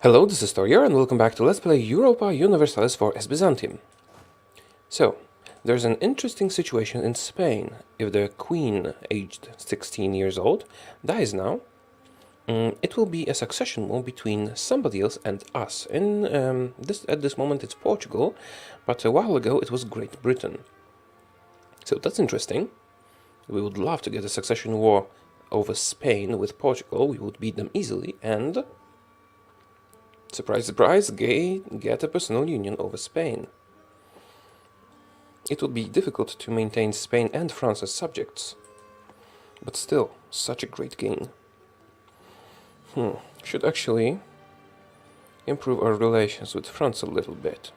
Hello, this is Taureor and welcome back to Let's Play Europa Universalis IV Byzantium. So, there's an interesting situation in Spain. If the queen, aged 16 years old, dies now, it will be a succession war between somebody else and us. At this moment it's Portugal, but a while ago it was Great Britain. So that's interesting. We would love to get a succession war over Spain with Portugal. We would beat them easily and... surprise, surprise, get a personal union over Spain. It would be difficult to maintain Spain and France as subjects, but still, such a great gain. Should actually improve our relations with France a little bit.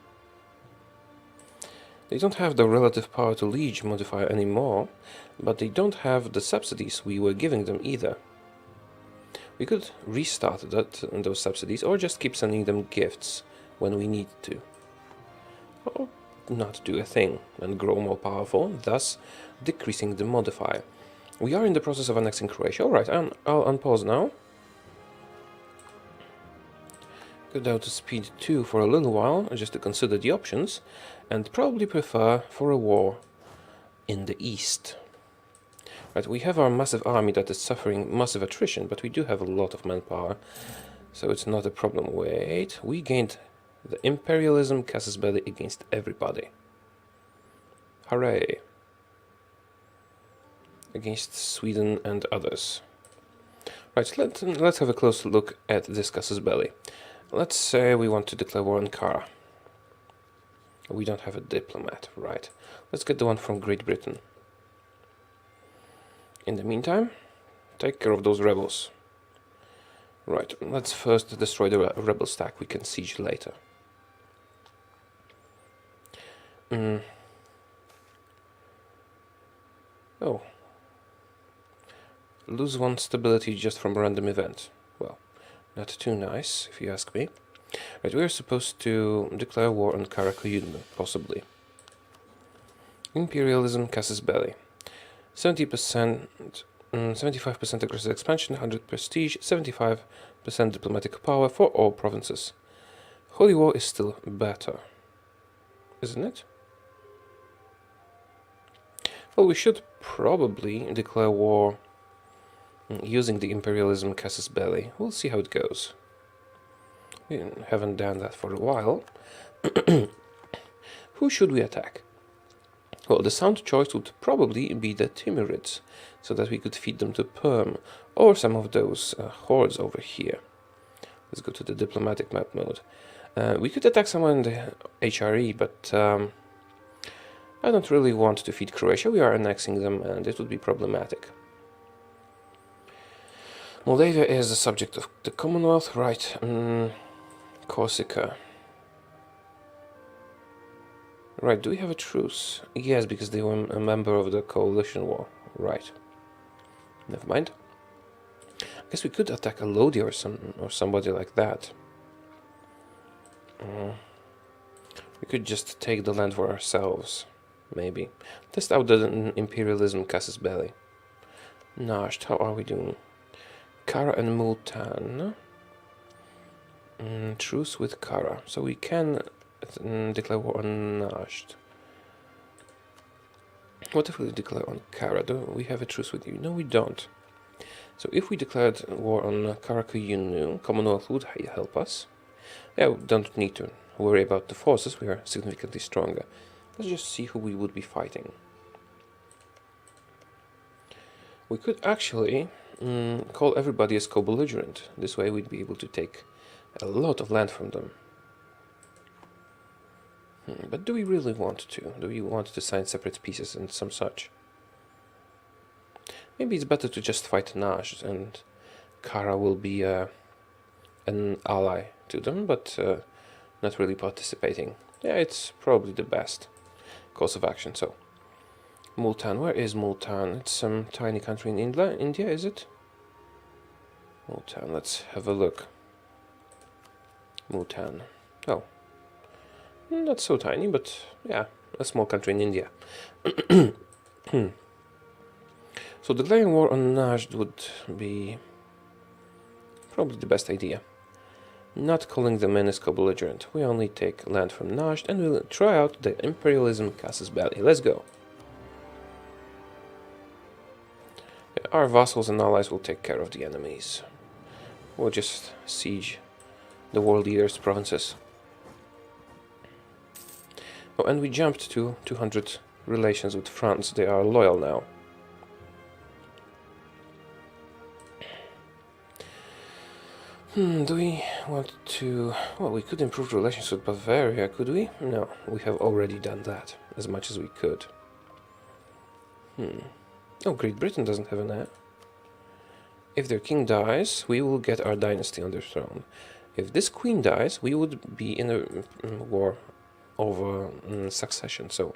They don't have the relative power to liege modifier anymore, but they don't have the subsidies we were giving them either. We could restart those subsidies, or just keep sending them gifts when we need to. Or not do a thing and grow more powerful, thus decreasing the modifier. We are in the process of annexing Croatia. Alright, I'll unpause now. Go down to speed 2 for a little while, just to consider the options, and probably prefer for a war in the east. Right, we have our massive army that is suffering massive attrition, but we do have a lot of manpower, so it's not a problem. Wait, we gained the imperialism casus belli against everybody. Hooray! Against Sweden and others. Right, let's have a close look at this casus belli. Let's say we want to declare war on Kara. We don't have a diplomat, right? Let's get the one from Great Britain. In the meantime, take care of those rebels. Right, let's first destroy the rebel stack. We can siege later. Oh. Lose one stability just from a random event. Well, not too nice, if you ask me. Right, we are supposed to declare war on Caracayunlu, possibly. Imperialism casus belli. 70%, 75% aggressive expansion, 100 prestige, 75% diplomatic power for all provinces. Holy War is still better, isn't it? Well, we should probably declare war using the imperialism casus belli. We'll see how it goes. We haven't done that for a while. Who should we attack? Well, the sound choice would probably be the Timurids, so that we could feed them to Perm, or some of those hordes over here. Let's go to the diplomatic map mode. We could attack someone in the HRE, but I don't really want to feed Croatia. We are annexing them, and it would be problematic. Moldavia is a subject of the Commonwealth, right? Corsica. Right, do we have a truce? Yes, because they were a member of the coalition war. Right. Never mind. I guess we could attack a Lodi or somebody like that. We could just take the land for ourselves, maybe. Test out the imperialism casus belli. Nasht, how are we doing? Kara and Multan. Truce with Kara. So we can declare war on Nasht. What if we declare on Kara? Do we have a truce with you? No, we don't. So if we declared war on Caracayunlu, Commonwealth would help us. Yeah, we don't need to worry about the forces, we are significantly stronger. Let's just see who we would be fighting. We could actually call everybody as co-belligerent. This way we'd be able to take a lot of land from them. But do we really want to? Do we want to sign separate pieces and some such? Maybe it's better to just fight Najd, and Kara will be an ally to them, but not really participating. Yeah, it's probably the best course of action. So, Multan, where is Multan? It's some tiny country in India, is it? Multan, let's have a look. Multan. Oh. Not so tiny, but yeah, a small country in India. So declaring war on Najd would be probably the best idea. Not calling the Menisco belligerent. We only take land from Najd and we'll try out the imperialism casus belli. Let's go. Our vassals and allies will take care of the enemies. We'll just siege the world leaders' provinces. Oh, and we jumped to 200 relations with France. They are loyal now. Do we want to... Well, we could improve relations with Bavaria, could we? No, we have already done that, as much as we could. Oh, Great Britain doesn't have an heir. If their king dies, we will get our dynasty on their throne. If this queen dies, we would be in a war over succession. So,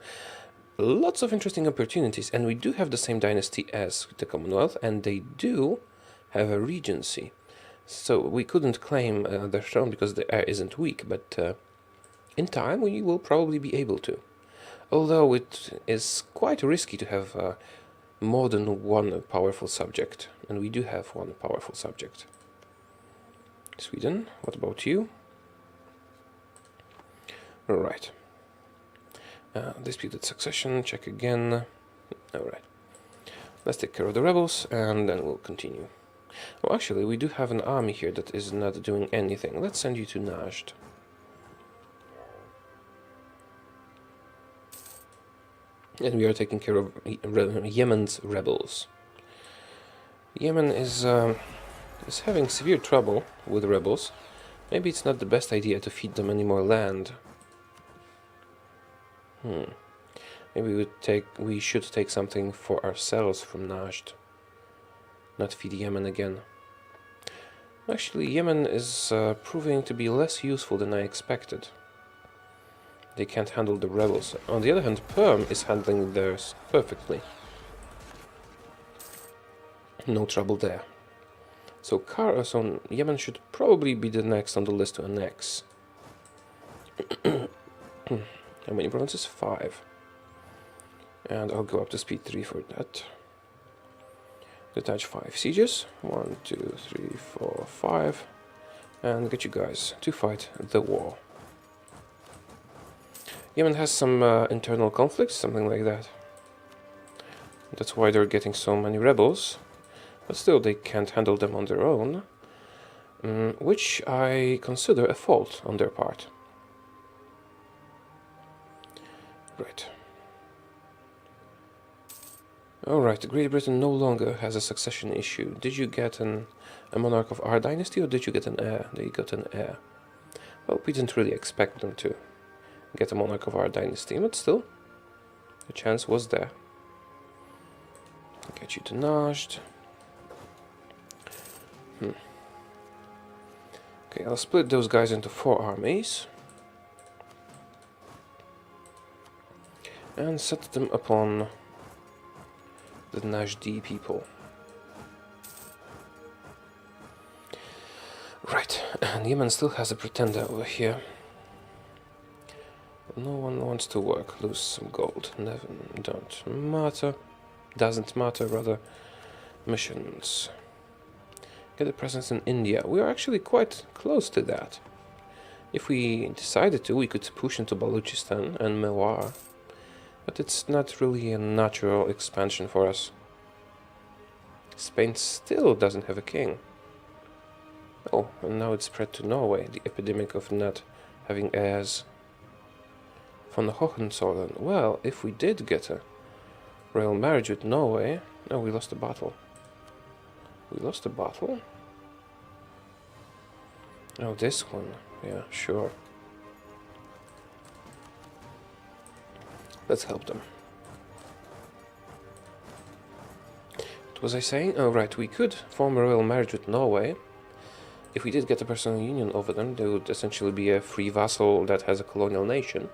lots of interesting opportunities. And we do have the same dynasty as the Commonwealth, and they do have a regency. So we couldn't claim their throne because the heir isn't weak, but in time we will probably be able to. Although it is quite risky to have more than one powerful subject, and we do have one powerful subject. Sweden, what about you? Alright. Disputed succession, check again. Alright. Let's take care of the rebels, and then we'll continue. Oh, actually, we do have an army here that is not doing anything. Let's send you to Najd. And we are taking care of Yemen's rebels. Yemen is having severe trouble with rebels. Maybe it's not the best idea to feed them any more land. Maybe we should take something for ourselves from Najd. Not feed Yemen again. Actually, Yemen is proving to be less useful than I expected. They can't handle the rebels. On the other hand, Perm is handling theirs perfectly. No trouble there. So Yemen should probably be the next on the list to annex. How many provinces? 5. And I'll go up to speed 3 for that. Detach 5 sieges. 1, 2, 3, 4, 5. And get you guys to fight the war. Yemen has some internal conflicts, something like that. That's why they're getting so many rebels. But still, they can't handle them on their own. Which I consider a fault on their part. Right. Alright, Great Britain no longer has a succession issue. Did you get a monarch of our dynasty, or did you get an heir? They got an heir. Well, we didn't really expect them to get a monarch of our dynasty, but still, the chance was there. Get you to Najd. Okay, I'll split those guys into 4 armies. And set them upon the Najdi people. Right, and Yemen still has a pretender over here. No one wants to work, lose some gold. Never, don't matter. Doesn't matter, rather. Missions. Get a presence in India. We are actually quite close to that. If we decided to, we could push into Baluchistan and Mewar. But it's not really a natural expansion for us. Spain still doesn't have a king. Oh, and now it's spread to Norway, the epidemic of not having heirs. Von Hohenzollern. Well, if we did get a royal marriage with Norway... No, we lost the battle. We lost the battle? Oh, this one. Yeah, sure. Let's help them. What was I saying? Oh, right, we could form a royal marriage with Norway. If we did get a personal union over them, they would essentially be a free vassal that has a colonial nation.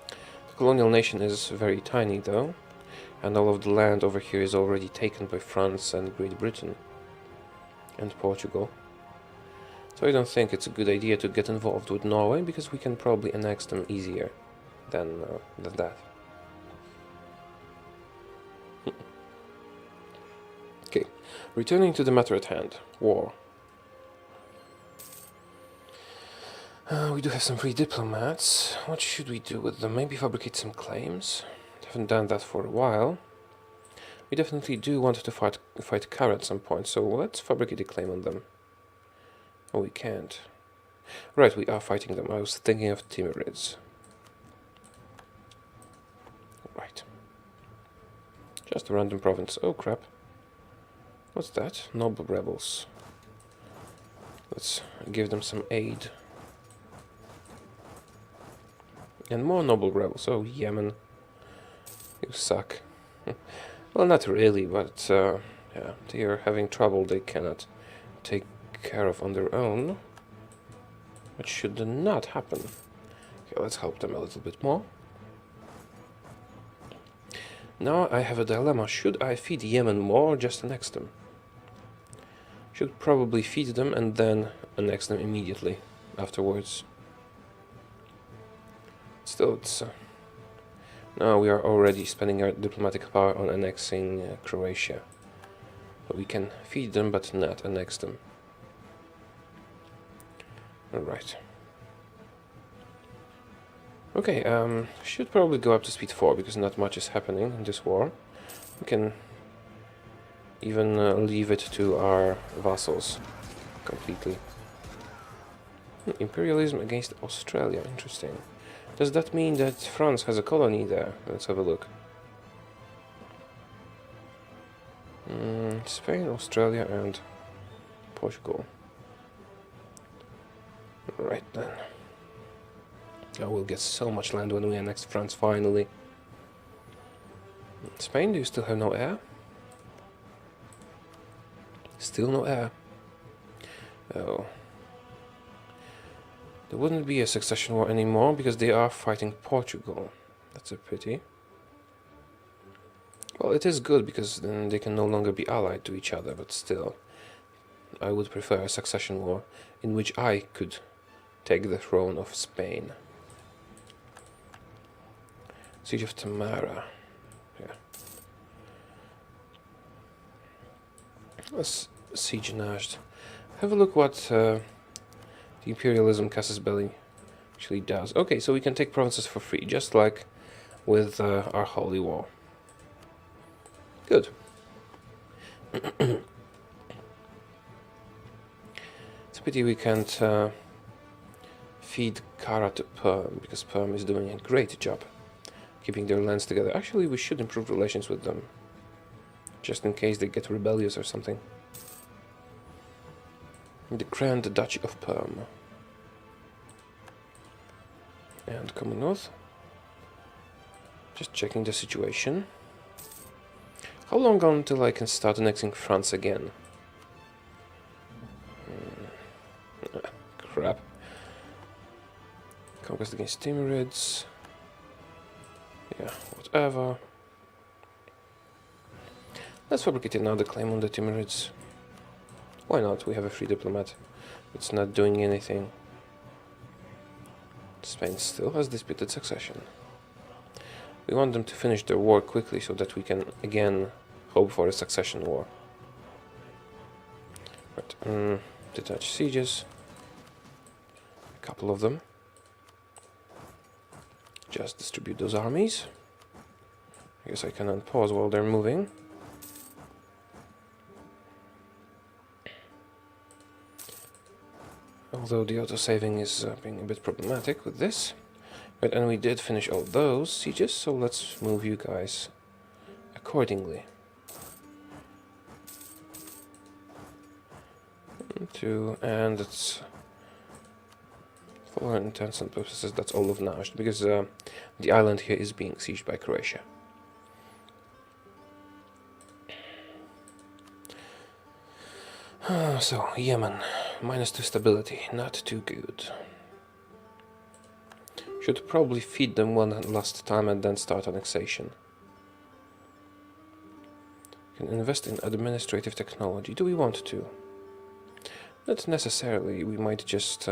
The colonial nation is very tiny, though, and all of the land over here is already taken by France and Great Britain and Portugal. So I don't think it's a good idea to get involved with Norway, because we can probably annex them easier than that. Okay, returning to the matter at hand, war. We do have some free diplomats. What should we do with them? Maybe fabricate some claims? Haven't done that for a while. We definitely do want to fight Kara at some point, so let's fabricate a claim on them. Oh, we can't. Right, we are fighting them. I was thinking of Timurids. Right. Just a random province. Oh, crap. What's that? Noble rebels. Let's give them some aid. And more noble rebels. Oh, Yemen. You suck. Well, not really, but yeah, they are having trouble they cannot take care of on their own. Which should not happen. Okay, let's help them a little bit more. Now I have a dilemma. Should I feed Yemen more or just annex them? Should probably feed them and then annex them immediately afterwards. Still, it's... now we are already spending our diplomatic power on annexing Croatia. So we can feed them but not annex them. Alright. Okay, should probably go up to speed 4 because not much is happening in this war. We can even leave it to our vassals completely. Imperialism against Australia, interesting. Does that mean that France has a colony there? Let's have a look. Spain, Australia and Portugal. Right then. Oh, we'll get so much land when we annex France finally. Spain, do you still have no air? Still no air. Oh. There wouldn't be a succession war anymore because they are fighting Portugal. That's a pity. Well, it is good because then they can no longer be allied to each other, but still. I would prefer a succession war in which I could take the throne of Spain. Siege of Tamara. Yeah. Let's siege Najd. Have a look what the imperialism Casus Belli actually does. Okay, so we can take provinces for free, just like with our Holy War. Good. It's a pity we can't feed Kara to Perm, because Perm is doing a great job keeping their lands together. Actually, we should improve relations with them, just in case they get rebellious or something. The Grand Duchy of Perm. And Commonwealth. Just checking the situation. How long until I can start annexing France again? Crap. Conquest against Timurids. Yeah, whatever. Let's fabricate another claim on the Timurids. Why not? We have a free diplomat. It's not doing anything. Spain still has disputed succession. We want them to finish their war quickly so that we can again hope for a succession war. Right, detach sieges. A couple of them. Just distribute those armies. I guess I can unpause while they're moving. Although the autosaving is being a bit problematic with this. Right, and we did finish all those sieges, so let's move you guys accordingly. And it's, for all intents and purposes, that's all of Najd, because the island here is being sieged by Croatia. So, Yemen, -2 stability, not too good. Should probably feed them one last time and then start annexation. Can invest in administrative technology. Do we want to? Not necessarily. We might just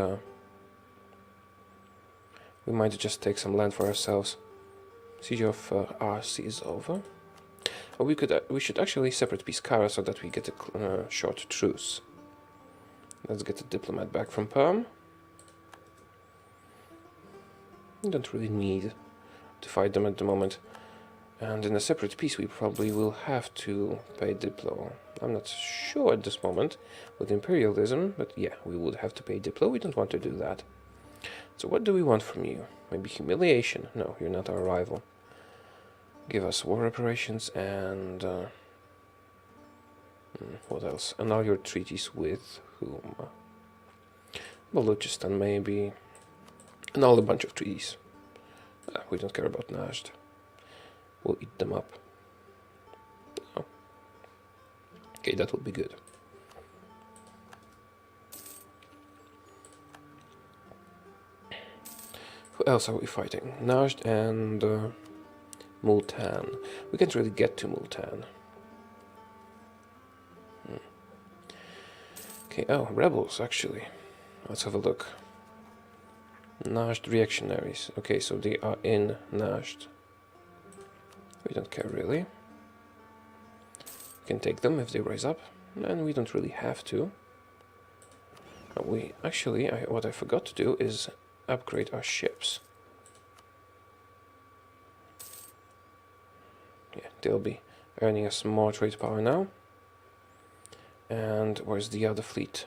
take some land for ourselves. Siege of RC is over. Or we should actually separate Piscara so that we get a short truce. Let's get a diplomat back from Perm. We don't really need to fight them at the moment. And in a separate peace we probably will have to pay Diplo. I'm not sure at this moment with imperialism, but yeah, we would have to pay Diplo. We don't want to do that. So what do we want from you? Maybe humiliation? No, you're not our rival. Give us war reparations and... what else? Annul your treaties with whom? Balochistan maybe. Annul a bunch of treaties. We don't care about Najd. We'll eat them up. Oh. Okay, that will be good. Who else are we fighting? Najd and Multan. We can't really get to Multan. Okay, oh, rebels, actually. Let's have a look. Najd reactionaries. Okay, so they are in Najd. We don't care, really. We can take them if they rise up, and we don't really have to. We actually, what I forgot to do is upgrade our ships. Yeah, they'll be earning us more trade power now. And where's the other fleet?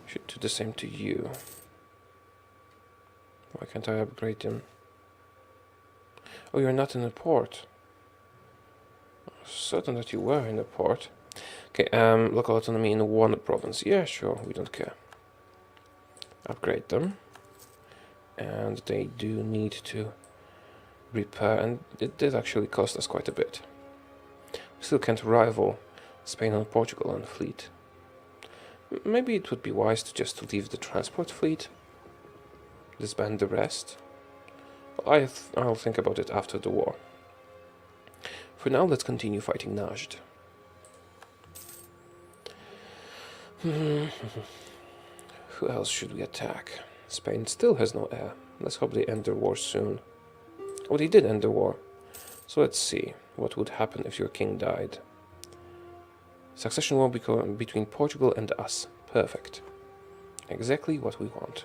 Should do the same to you. Why can't I upgrade them? Oh, you're not in the port. Certain that you were in the port. Okay, local autonomy in one province. Yeah, sure, we don't care. Upgrade them. And they do need to repair, and it did actually cost us quite a bit. We still can't rival Spain and Portugal on fleet. Maybe it would be wise to just leave the transport fleet, disband the rest. I'll think about it after the war. For now, let's continue fighting Najd. Who else should we attack? Spain still has no heir. Let's hope they end their war soon. Oh, they did end the war. So let's see what would happen if your king died. Succession war between Portugal and us. Perfect. Exactly what we want.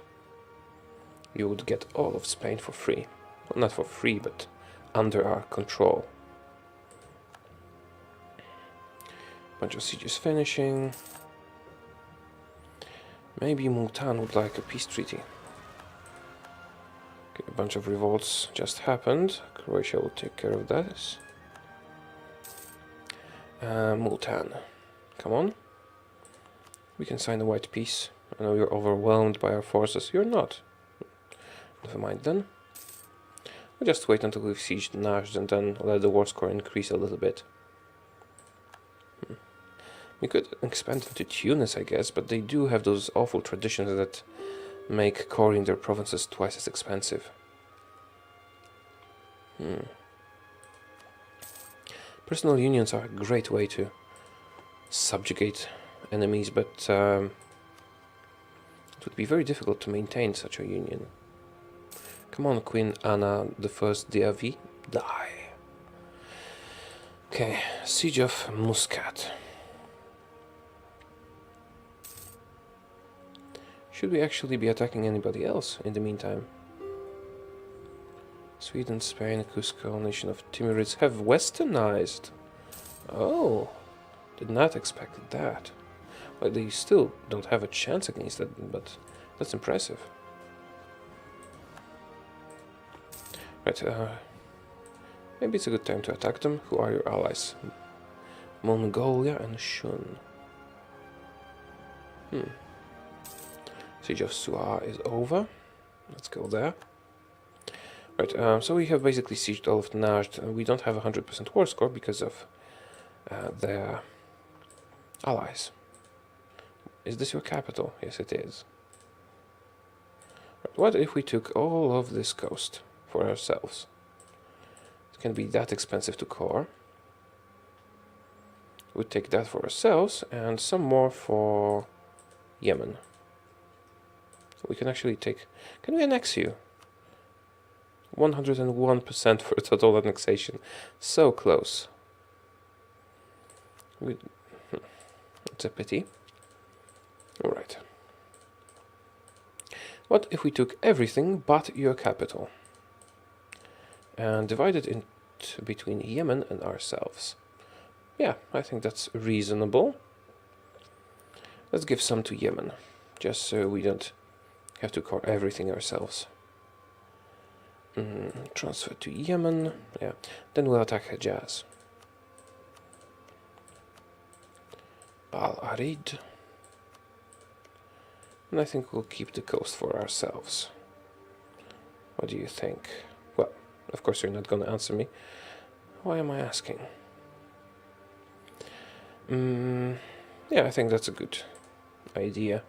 You would get all of Spain for free. Well, not for free, but under our control. Bunch of sieges finishing. Maybe Multan would like a peace treaty. Okay, a bunch of revolts just happened. Croatia will take care of that. Multan. Come on. We can sign a white peace. I know you're overwhelmed by our forces. You're not. Never mind then. We'll just wait until we've sieged Najd and then let the war score increase a little bit. We could expand into Tunis, I guess, but they do have those awful traditions that make coring their provinces twice as expensive. Personal unions are a great way to subjugate enemies, but it would be very difficult to maintain such a union. Come on, Queen Anna the First d'Avi, die. Okay, Siege of Muscat. Should we actually be attacking anybody else in the meantime? Sweden, Spain, Cusco, nation of Timurids have westernized. Oh, did not expect that. Well, they still don't have a chance against that, but that's impressive. Right, maybe it's a good time to attack them. Who are your allies? Mongolia and Shun. Siege of Su'a is over. Let's go there. Right, so we have basically sieged all of Najd. We don't have a 100% war score because of their allies. Is this your capital? Yes, it is. Right, what if we took all of this coast for ourselves? It can be that expensive to core. We'd take that for ourselves and some more for Yemen. We can actually take... Can we annex you? 101% for total annexation. So close. It's a pity. Alright. What if we took everything but your capital and divided it between Yemen and ourselves? Yeah, I think that's reasonable. Let's give some to Yemen, just so we don't have to core everything ourselves. Transfer to Yemen, yeah. Then we'll attack Hejaz. Al-Arid. And I think we'll keep the coast for ourselves. What do you think? Well, of course you're not going to answer me. Why am I asking? Yeah, I think that's a good idea.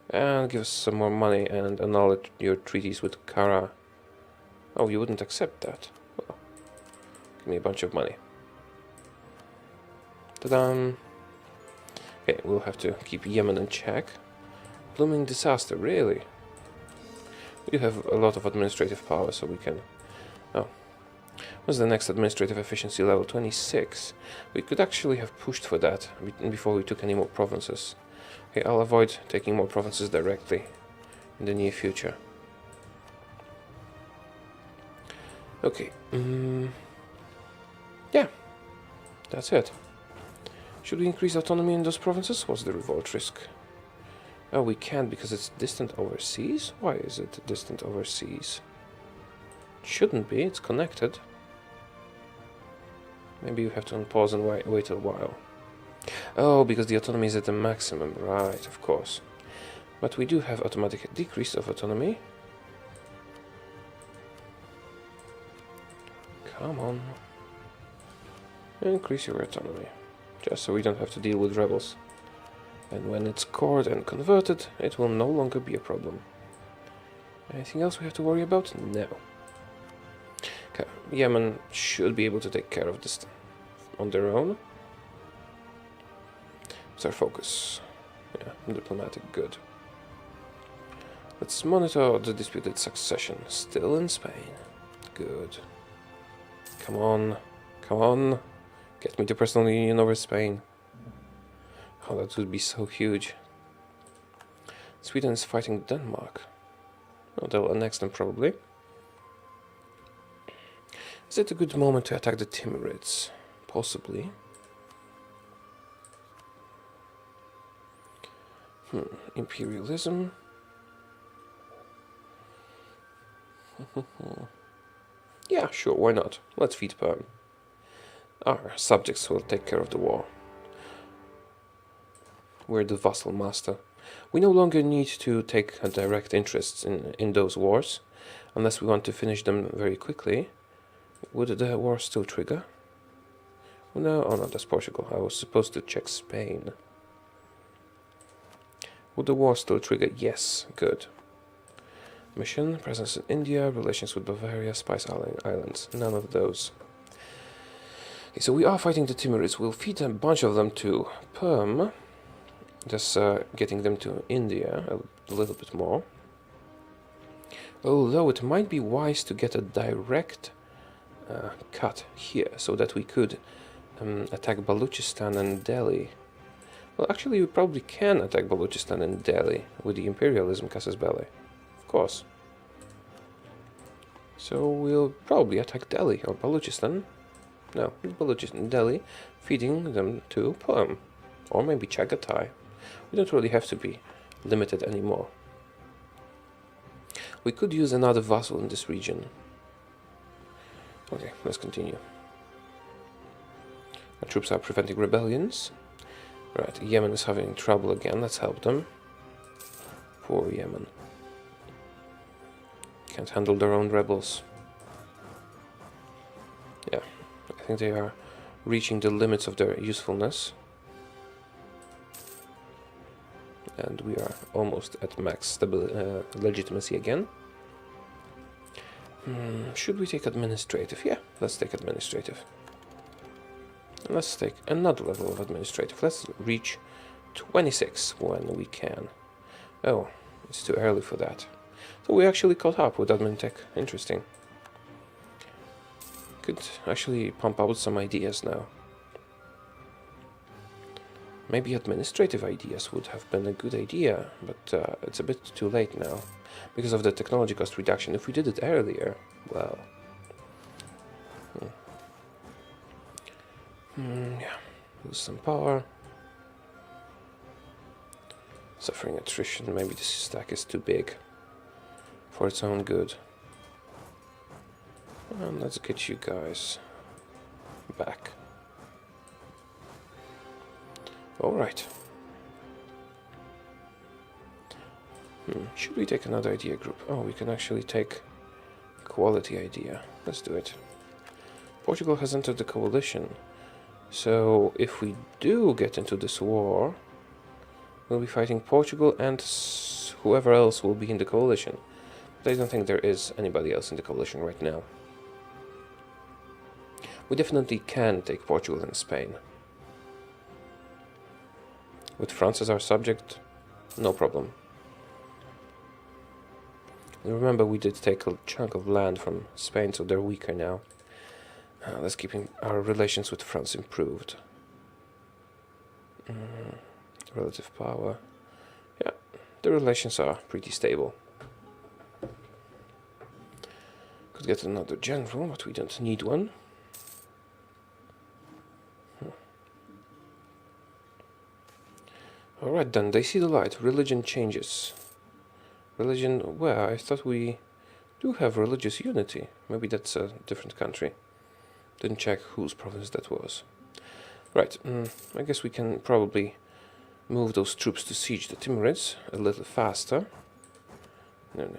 And give us some more money and annul your treaties with Kara. Oh, you wouldn't accept that? Well, give me a bunch of money. Ta-da! Okay, we'll have to keep Yemen in check. Blooming disaster, really? We have a lot of administrative power, so we can... Oh. What's the next administrative efficiency level? 26. We could actually have pushed for that before we took any more provinces. Okay, I'll avoid taking more provinces directly in the near future. Okay, yeah, that's it. Should we increase autonomy in those provinces? What's the revolt risk? Oh, we can't because it's distant overseas? Why is it distant overseas? It shouldn't be, it's connected. Maybe you have to unpause and wait a while. Oh, because the autonomy is at the maximum, right, of course. But we do have automatic decrease of autonomy. Come on. Increase your autonomy. Just so we don't have to deal with rebels. And when it's cored and converted, it will no longer be a problem. Anything else we have to worry about? No. Okay, Yemen should be able to take care of this on their own. What's our focus? Yeah, diplomatic, good. Let's monitor the disputed succession. Still in Spain. Good. Come on. Come on. Get me the personal union over Spain. Oh, that would be so huge. Sweden is fighting Denmark. Oh, they'll annex them probably. Is it a good moment to attack the Timurids? Possibly. Imperialism. Yeah, sure, why not? Let's feed Perm. Our subjects will take care of the war. We're the vassal master. We no longer need to take a direct interest in those wars, unless we want to finish them very quickly. Would the war still trigger? Oh, no, oh no, that's Portugal. I was supposed to check Spain. Would the war still trigger? Yes, good. Mission, presence in India, relations with Bavaria, Spice Islands. None of those. Okay, so we are fighting the Timurids. We'll feed a bunch of them to Perm. Just getting them to India a little bit more. Although it might be wise to get a direct cut here, so that we could attack Baluchistan and Delhi. Well, actually, we probably can attack Baluchistan and Delhi with the imperialism casus belli. Of course. So we'll probably attack Delhi or Baluchistan. No, Baluchistan, Delhi, feeding them to Perm. Or maybe Chagatai. We don't really have to be limited anymore. We could use another vassal in this region. Okay, let's continue. Our troops are preventing rebellions. Right, Yemen is having trouble again. Let's help them. Poor Yemen. Can't handle their own rebels. Yeah, I think they are reaching the limits of their usefulness. And we are almost at max legitimacy again. Should we take administrative? Yeah, let's take administrative. And let's take another level of administrative. Let's reach 26 when we can. Oh, it's too early for that. So we actually caught up with admin tech. Interesting. Could actually pump out some ideas now. Maybe administrative ideas would have been a good idea, but it's a bit too late now. Because of the technology cost reduction. If we did it earlier, well... yeah, lose some power. Suffering attrition, maybe this stack is too big for its own good. And let's get you guys back. Alright. Should we take another idea group? Oh, we can actually take quality idea. Let's do it. Portugal has entered the coalition. So if we do get into this war, we'll be fighting Portugal and whoever else will be in the coalition. But I don't think there is anybody else in the coalition right now. We definitely can take Portugal and Spain. With France as our subject, no problem. Remember, we did take a chunk of land from Spain, so they're weaker now. Let's keep our relations with France improved. Relative power. Yeah, the relations are pretty stable. Could get another general, but we don't need one. Alright then, they see the light. Religion changes. Religion, well, I thought we do have religious unity. Maybe that's a different country. Didn't check whose province that was. Right, I guess we can probably move those troops to siege the Timurids a little faster. No.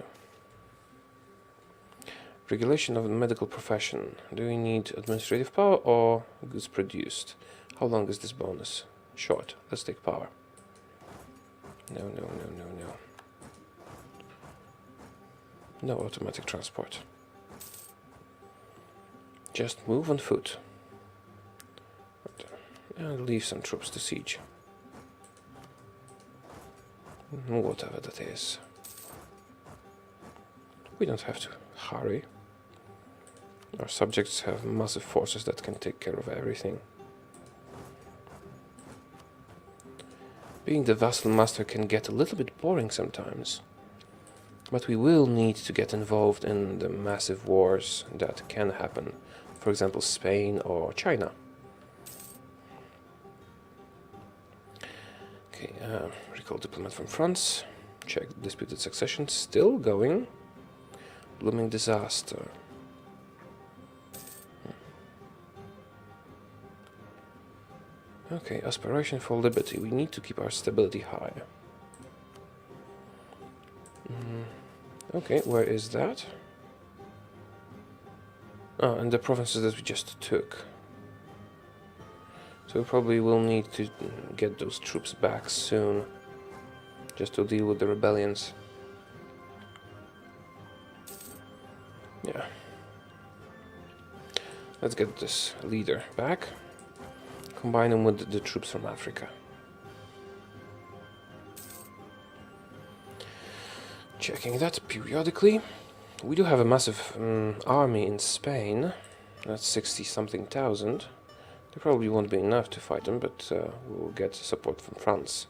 Regulation of the medical profession. Do we need administrative power or goods produced? How long is this bonus? Short. Let's take power. No. No automatic transport. Just move on foot. And leave some troops to siege. Whatever that is. We don't have to hurry. Our subjects have massive forces that can take care of everything. Being the vassal master can get a little bit boring sometimes. But we will need to get involved in the massive wars that can happen. For example, Spain or China. Okay, recall diplomat from France. Check disputed succession. Still going. Blooming disaster. Okay, aspiration for liberty. We need to keep our stability high. Okay, where is that? Oh, and the provinces that we just took. So we probably will need to get those troops back soon, just to deal with the rebellions. Yeah. Let's get this leader back. Combine him with the troops from Africa. Checking that periodically. We do have a massive army in Spain. That's 60-something thousand. There probably won't be enough to fight them, but we'll get support from France.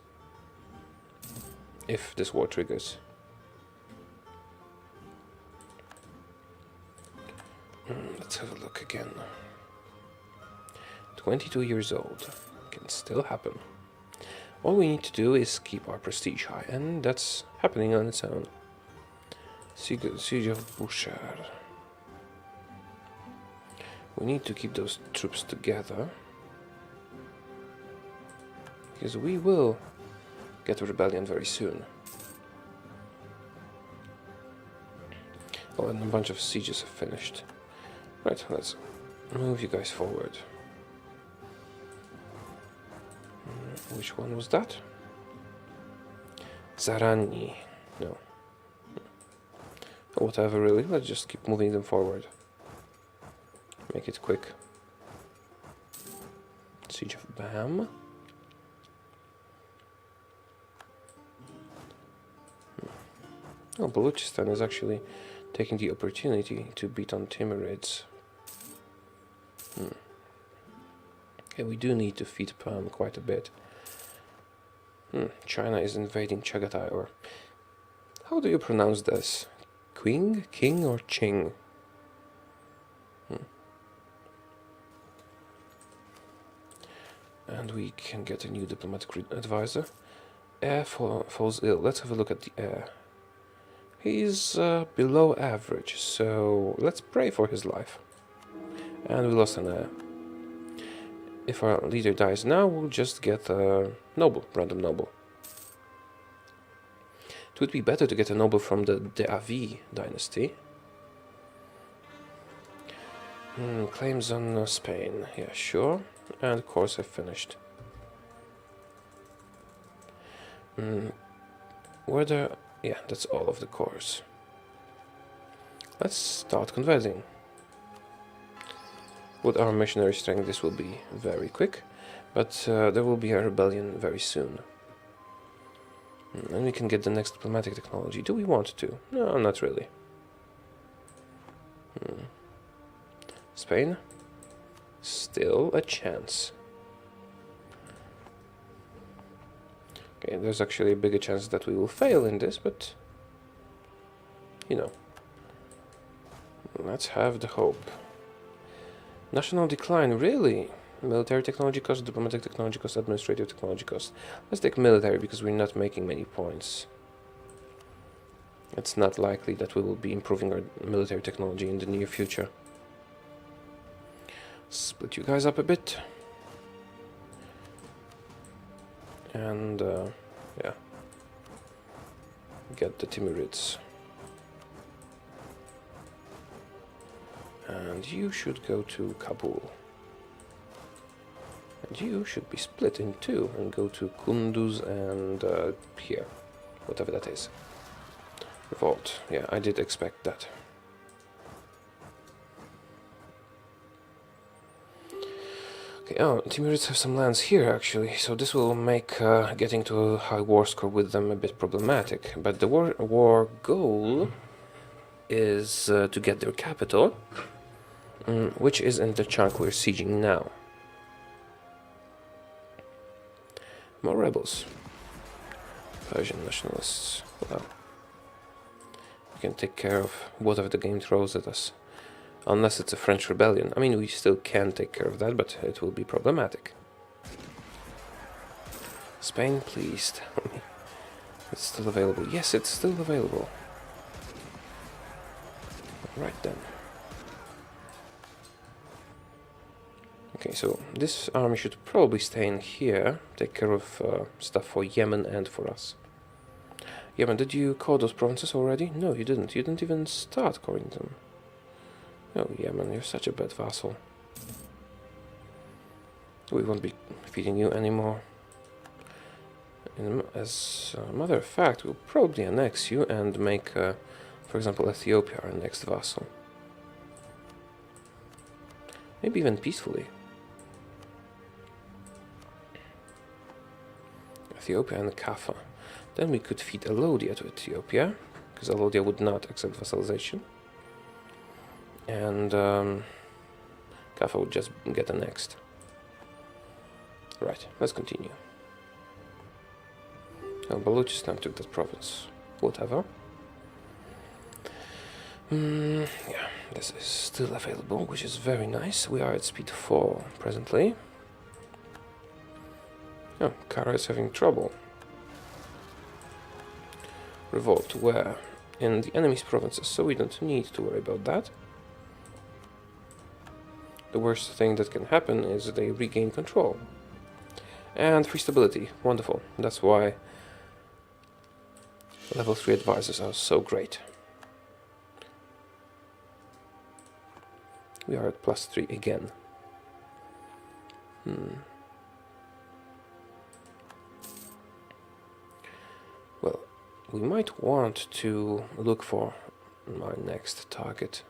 If this war triggers. Let's have a look again. 22 years old. Can still happen. All we need to do is keep our prestige high, and that's happening on its own. Siege of Bouchard. We need to keep those troops together, because we will get a rebellion very soon. Oh, and a bunch of sieges have finished. Right, let's move you guys forward. Which one was that? Zarani. No. Whatever, really. Let's just keep moving them forward. Make it quick. Siege of Bam. Oh, Baluchistan is actually taking the opportunity to beat on Timurids. Okay, we do need to feed Pam quite a bit. China is invading Chagatai, or how do you pronounce this? Qing, King, or Qing? And we can get a new diplomatic advisor. Air falls ill. Let's have a look at the air. He's below average, so let's pray for his life. And we lost an air. If our leader dies now, we'll just get a noble, random noble. It would be better to get a noble from the Deavi dynasty. Claims on Spain. Yeah, sure. And of course I finished. Yeah, that's all of the cores. Let's start converting. With our missionary strength this will be very quick, but there will be a rebellion very soon. And we can get the next diplomatic technology. Do we want to? No, not really. Spain? Still a chance. Okay, there's actually a bigger chance that we will fail in this, but you know, let's have the hope. National decline, really? Military technology cost, diplomatic technology cost, administrative technology cost. Let's take military because we're not making many points. It's not likely that we will be improving our military technology in the near future. Split you guys up a bit. And, yeah. Get the Timurids. And you should go to Kabul. And you should be split in two and go to Kunduz and here, whatever that is. Revolt. Yeah, I did expect that. Okay, oh, Timurids have some lands here actually, so this will make getting to a high war score with them a bit problematic. But the war goal is to get their capital, which is in the chunk we're sieging now. More rebels. Persian nationalists. Well, we can take care of whatever the game throws at us. Unless it's a French rebellion. I mean, we still can take care of that, but it will be problematic. Spain, please tell me it's still available. Yes, it's still available. Right then. Okay, so this army should probably stay in here, take care of stuff for Yemen and for us. Yemen, did you core those provinces already? No, you didn't. You didn't even start coring them. Oh, Yemen, you're such a bad vassal. We won't be feeding you anymore. As a matter of fact, we'll probably annex you and make, for example, Ethiopia our next vassal. Maybe even peacefully. Ethiopia and Kaffa. Then we could feed Alodia to Ethiopia, because Alodia would not accept vassalization. And Kaffa would just get annexed. Right, let's continue. Oh, Balochistan took that province. Whatever. Yeah, this is still available, which is very nice. We are at speed 4 presently. Oh, Kara is having trouble. Revolt, where? In the enemy's provinces, so we don't need to worry about that. The worst thing that can happen is they regain control. And free stability, wonderful. That's why level 3 advisors are so great. We are at +3 again. Well, we might want to look for our next target.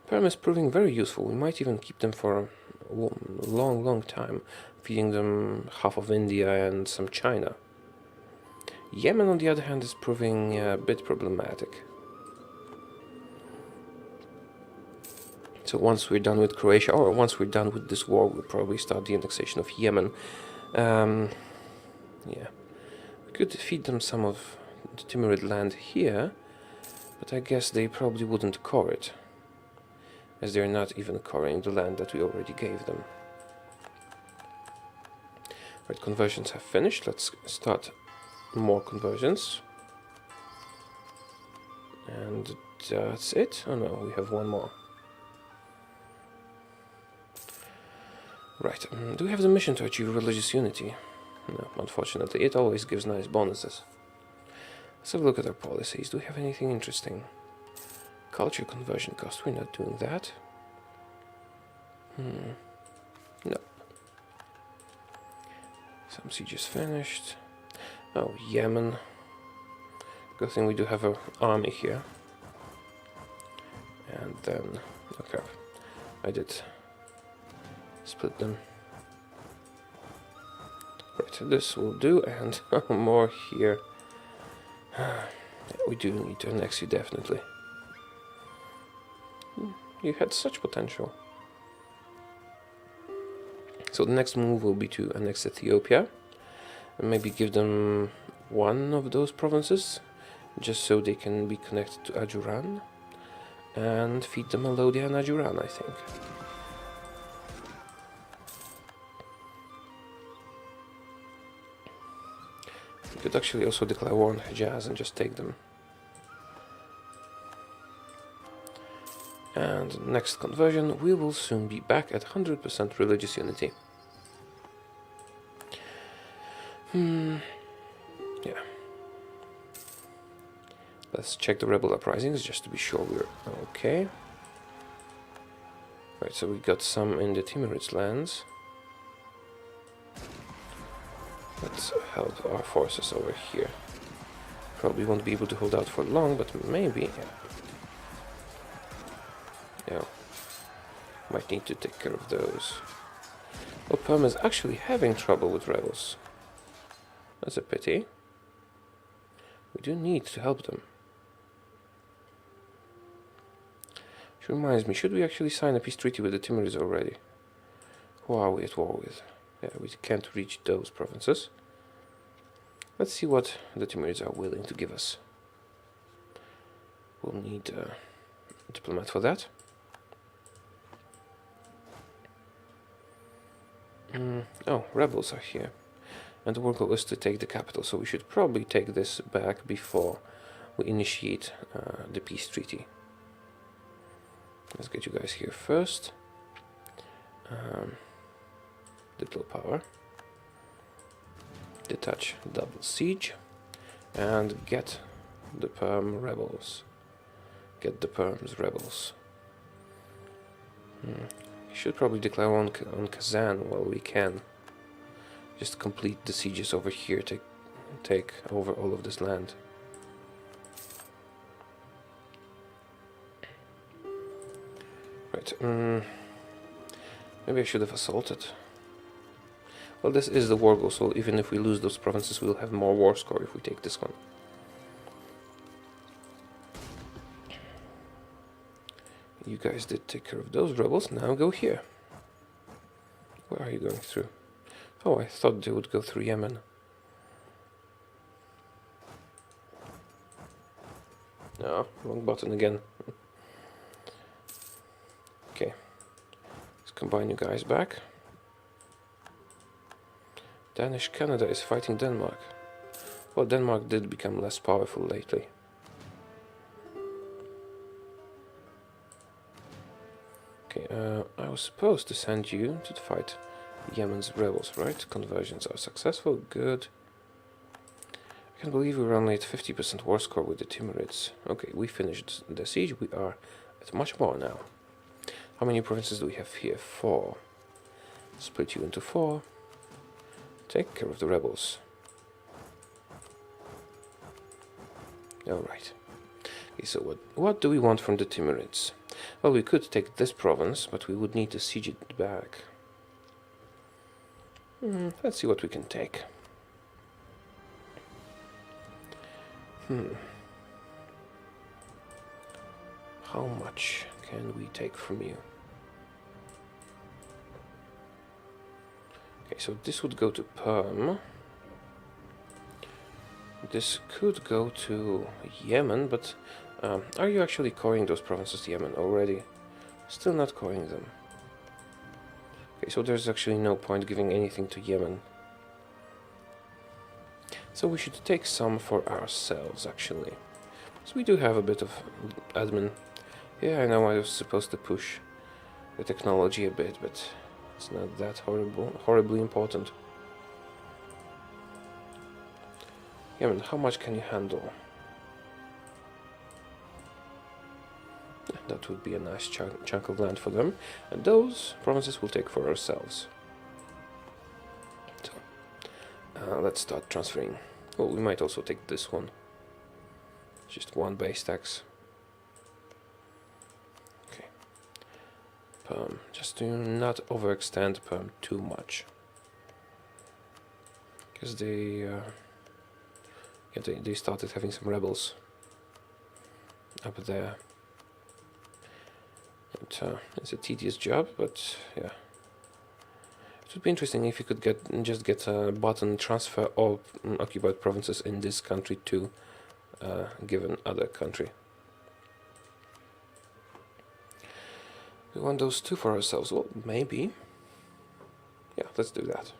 Perm is proving very useful. We might even keep them for a long time, feeding them half of India and some China. Yemen, on the other hand, is proving a bit problematic. So once we're done with Croatia, or once we're done with this war, we'll probably start the annexation of Yemen. Yeah. We could feed them some of the Timurid land here, but I guess they probably wouldn't core it, as they're not even coring the land that we already gave them. Right, conversions have finished. Let's start more conversions. And that's it. Oh no, we have one more. Right, do we have the mission to achieve religious unity? No, unfortunately. It always gives nice bonuses. Let's have a look at our policies. Do we have anything interesting? Culture conversion cost. We're not doing that. No. Some sieges finished. Oh, Yemen. Good thing we do have an army here. And then... oh crap. I did split them. Right, this will do, and more here. We do need to annex you, definitely. You had such potential. So the next move will be to annex Ethiopia, and maybe give them one of those provinces, just so they can be connected to Ajuran, and feed them Melodia and Ajuran, I think. We could actually also declare war on Hejaz and just take them. And next conversion, we will soon be back at 100% religious unity. Yeah. Let's check the rebel uprisings just to be sure we're okay. Right, so we got some in the Timurids lands. Let's help our forces over here. Probably won't be able to hold out for long, but maybe. Yeah. Might need to take care of those. Well, Perm is actually having trouble with rebels. That's a pity. We do need to help them. Which reminds me, should we actually sign a peace treaty with the Timurids already? Who are we at war with? Yeah, we can't reach those provinces. Let's see what the Timurids are willing to give us. We'll need a diplomat for that. Oh, rebels are here. And the work goal is to take the capital, so we should probably take this back before we initiate the peace treaty. Let's get you guys here first. Diplo power. Detach double siege. And get the Perm rebels. Get the Perms rebels. Should probably declare on Kazan while we can. Just complete the sieges over here to take over all of this land. Right, maybe I should have assaulted. Well, this is the war goal, so even if we lose those provinces, we'll have more war score if we take this one. You guys did take care of those rebels, now go here. Where are you going through? Oh, I thought they would go through Yemen. No, wrong button again. Okay. Let's combine you guys back. Danish Canada is fighting Denmark. Well, Denmark did become less powerful lately. Okay, I was supposed to send you to fight Yemen's rebels, right? Conversions are successful, good. I can't believe we're only at 50% war score with the Timurids. Okay, we finished the siege, we are at much more now. How many provinces do we have here? 4. Split you into 4. Take care of the rebels. Alright. Okay, so what do we want from the Timurids? Well, we could take this province, but we would need to siege it back. Let's see what we can take. How much can we take from you? Okay, so this would go to Perm. This could go to Yemen, but are you actually coring those provinces, Yemen, already? Still not coring them. Okay, so there's actually no point giving anything to Yemen. So we should take some for ourselves, actually. So we do have a bit of admin. Yeah, I know I was supposed to push the technology a bit, but it's not that horribly important. Yemen, how much can you handle? That would be a nice chunk of land for them, and those provinces we'll take for ourselves. So, let's start transferring. Well, we might also take this one. Just one base tax. Okay. Perm. Just to not overextend Perm too much. Because they started having some rebels up there. It's a tedious job, but yeah. It would be interesting if you could just get a button transfer all occupied provinces in this country to given other country. We want those two for ourselves. Well, maybe. Yeah, let's do that.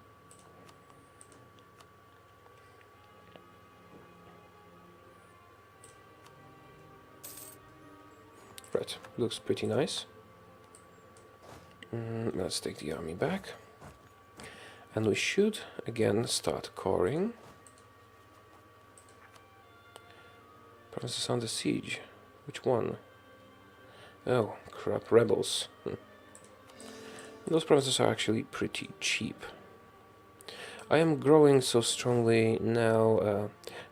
Right, looks pretty nice. Let's take the army back. And we should again start coring. Provinces under siege. Which one? Oh, crap, rebels. Those provinces are actually pretty cheap. I am growing so strongly now,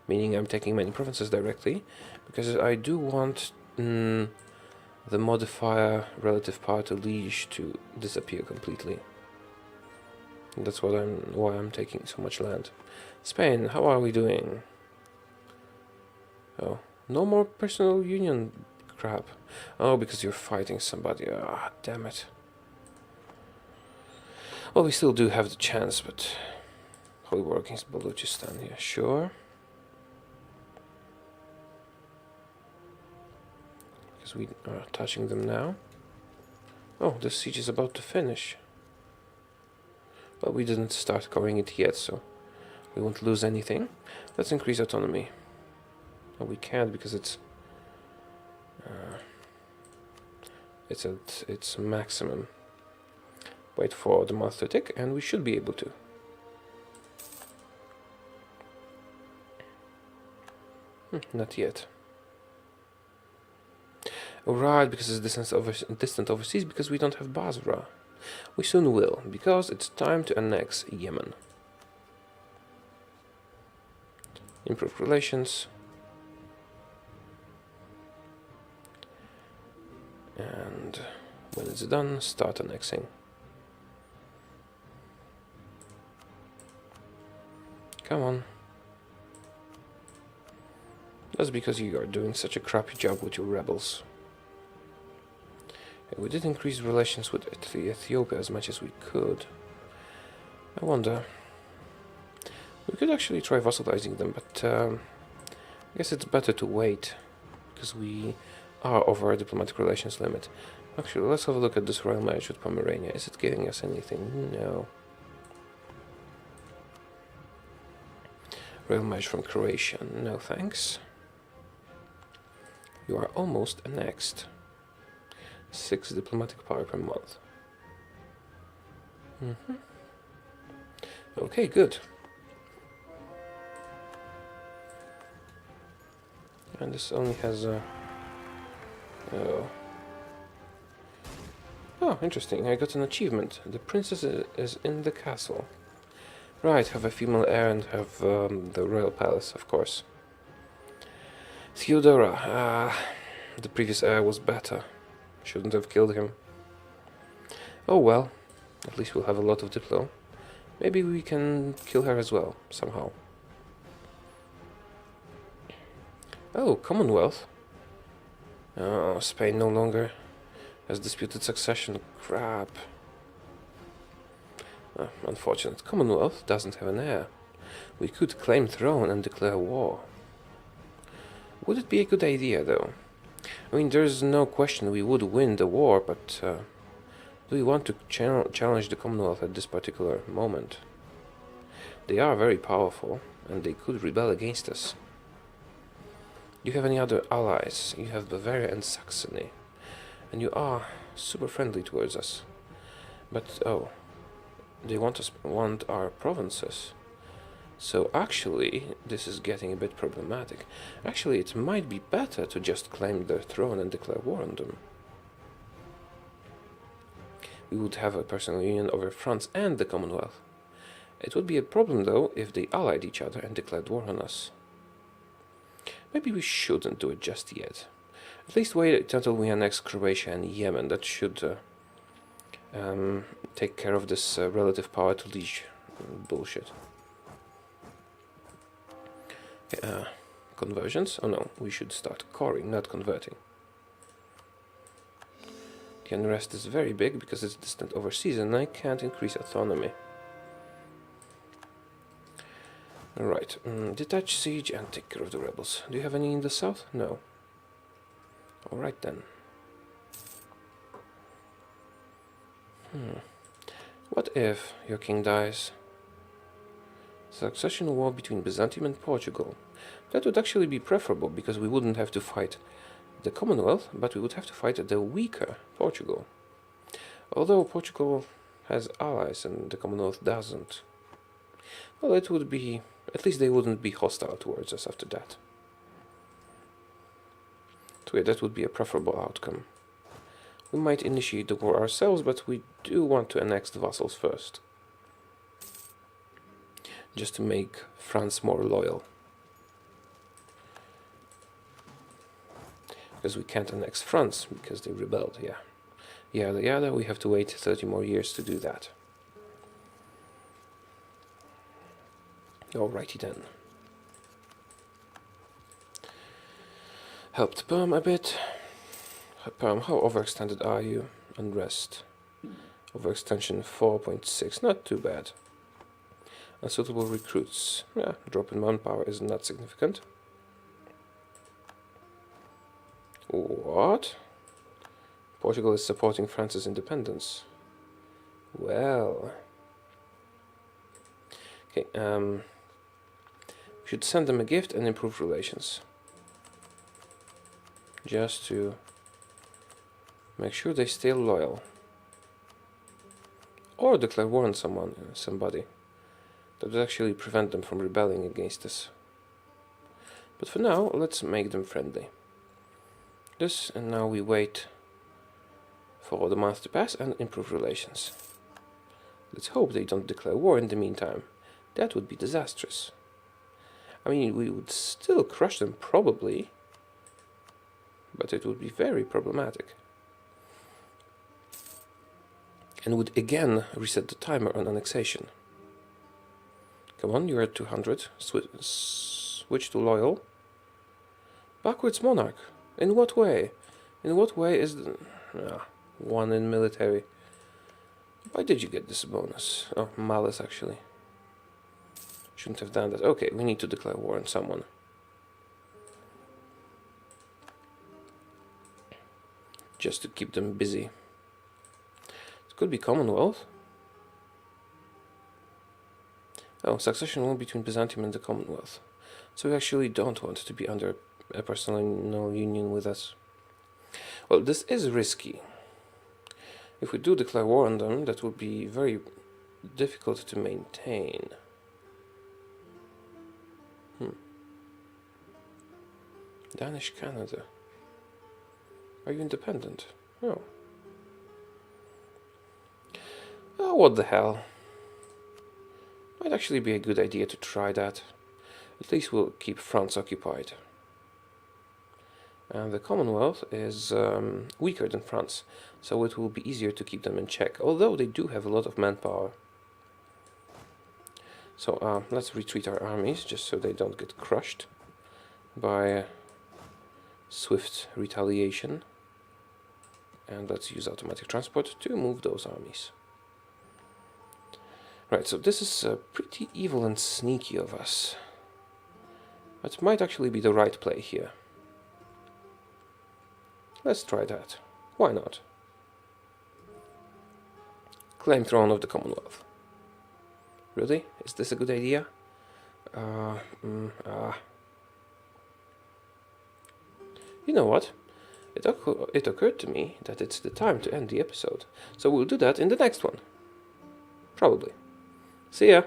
meaning I'm taking many provinces directly, because I do want the modifier relative power to liege to disappear completely. That's why I'm taking so much land. Spain, how are we doing? Oh, no more personal union crap. Oh, because you're fighting somebody. Ah, damn it. Well, we still do have the chance, but Holy War against Balochistan, yeah, sure. Because we are touching them now. Oh, the siege is about to finish. Well, we didn't start coring it yet, so we won't lose anything. Let's increase autonomy. Oh, we can't because it's at its maximum. Wait for the month to tick, and we should be able to. Not yet. Right, because it's distant overseas, because we don't have Basra. We soon will, because it's time to annex Yemen. Improve relations. And when it's done, start annexing. Come on. That's because you are doing such a crappy job with your rebels. We did increase relations with Ethiopia as much as we could. I wonder. We could actually try vassalizing them, but I guess it's better to wait, because we are over our diplomatic relations limit. Actually, let's have a look at this royal marriage with Pomerania. Is it giving us anything? No. Royal marriage from Croatia. No thanks. You are almost annexed. 6 diplomatic power per month. Okay, good. And this only has a... Oh, interesting. I got an achievement. The princess is in the castle. Right, have a female heir and have the royal palace, of course. Theodora. The previous heir was better. Shouldn't have killed him. Oh well, at least we'll have a lot of Diplo. Maybe we can kill her as well, somehow. Oh, Commonwealth. Oh, Spain no longer has disputed succession. Crap. Unfortunate. Commonwealth doesn't have an heir. We could claim throne and declare war. Would it be a good idea, though? I mean, there's no question we would win the war, but do we want to challenge the Commonwealth at this particular moment? They are very powerful, and they could rebel against us. Do you have any other allies? You have Bavaria and Saxony, and you are super friendly towards us. But, oh, they want our provinces. So actually, this is getting a bit problematic. Actually, it might be better to just claim their throne and declare war on them. We would have a personal union over France and the Commonwealth. It would be a problem, though, if they allied each other and declared war on us. Maybe we shouldn't do it just yet. At least wait until we annex Croatia and Yemen. That should take care of this relative power to liege bullshit. Conversions? Oh no, we should start coring, not converting. The unrest is very big because it's distant overseas and I can't increase autonomy. Alright, detach siege and take care of the rebels. Do you have any in the south? No. Alright then. What if your king dies? Succession war between Byzantium and Portugal. That would actually be preferable, because we wouldn't have to fight the Commonwealth, but we would have to fight the weaker Portugal. Although Portugal has allies and the Commonwealth doesn't. Well, it would be... at least they wouldn't be hostile towards us after that. So yeah, that would be a preferable outcome. We might initiate the war ourselves, but we do want to annex the vassals first. Just to make France more loyal. Because we can't annex France, because they rebelled, yeah. Yada yada, we have to wait 30 more years to do that. Alrighty then. Helped Perm a bit. Perm, how overextended are you? Unrest. Overextension 4.6, not too bad. Unsuitable recruits. Yeah, drop in manpower is not significant. What? Portugal is supporting France's independence. Well. Okay, we should send them a gift and improve relations. Just to make sure they stay loyal. Or declare war on somebody. That would actually prevent them from rebelling against us. But for now, let's make them friendly. This, and now we wait for the month to pass and improve relations. Let's hope they don't declare war in the meantime. That would be disastrous. I mean, we would still crush them probably, but it would be very problematic. And would again reset the timer on annexation. Come on, you're at 200. Switch to loyal. Backwards monarch. In what way? In what way is the... one in military. Why did you get this bonus? Oh, malice actually. Shouldn't have done that. Okay, we need to declare war on someone. Just to keep them busy. It could be Commonwealth. Oh, succession war between Byzantium and the Commonwealth. So we actually don't want to be under a personal union with us. Well, this is risky. If we do declare war on them, that would be very difficult to maintain. Danish Canada. Are you independent? Oh. Oh, what the hell. Might actually be a good idea to try that. At least we'll keep France occupied. And the Commonwealth is weaker than France, so it will be easier to keep them in check, although they do have a lot of manpower. So let's retreat our armies, just so they don't get crushed by swift retaliation. And let's use automatic transport to move those armies. Right, so this is pretty evil and sneaky of us. But might actually be the right play here. Let's try that. Why not? Claim throne of the Commonwealth. Really? Is this a good idea? You know what? It occurred to me that it's the time to end the episode, so we'll do that in the next one. Probably. See ya!